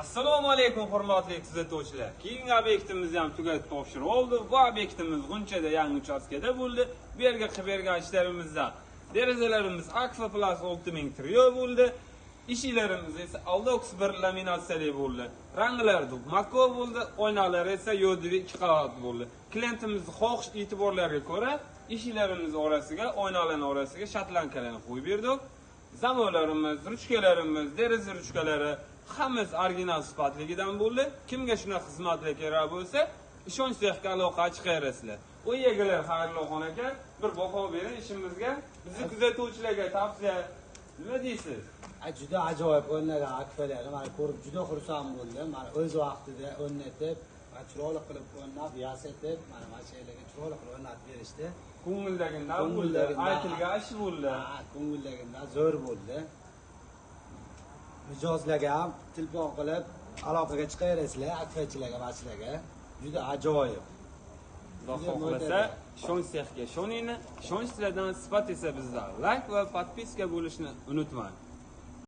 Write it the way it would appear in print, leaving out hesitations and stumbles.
Assalomu alaykum hurmatli kuzatuvchilar. Keyingi obyektimizni ham tugatib topshirib oldi. Bu obyektimiz G'unchada yangi uchastkada bo'ldi. Bu yerga qilib bergan ishlarimizda derazalarimiz Aquaplus 6000 trio bo'ldi. Ishlarimiz esa Aldox 1 laminatsiyali bo'ldi. Ranglar Makko bo'ldi, oynalar esa yodivi 2 qavat bo'ldi. Klientimizning xohish e'tiborlariga ko'ra ishlarimiz orasiga, oynalarning orasiga shotlankalarni qo'yib berdik. Zamolarimiz, ruchkalarimiz, deraza ruchkalari hammasi original sifatligidan bo'ldi. Kimga shunaqa xizmatlar kerak bo'lsa, ishonch sexga aloqa chiqarasizlar. U egalar xayrli xon aka, bir baho bering ishimizga. Bizni kuzatuvchilarga tavsiya nima deysiz? Juda ajoyib o'rnagan akfalarni mana ko'rib juda xursand bo'ldim. Mana o'z vaqtida o'rnatib, chiroyli qilib o'rnab, yasatib, mana mashinalarga chiroyli qilib o'rnatib berishdi. Ko'ngildagidan bo'ldi, aytilgan ish bo'ldi. Ko'ngildagidan zo'r bo'ldi. Mijozlarga ham telefon qilib aloqaga chiqaverasizlar, akfachilarga, mashinalarga. Juda ajoyib. Xudo xohlasa, ishonch sexga ishoninglar. Ishonch sizlardan sifat esa bizda. Like va podpiska bo'lishni unutmang.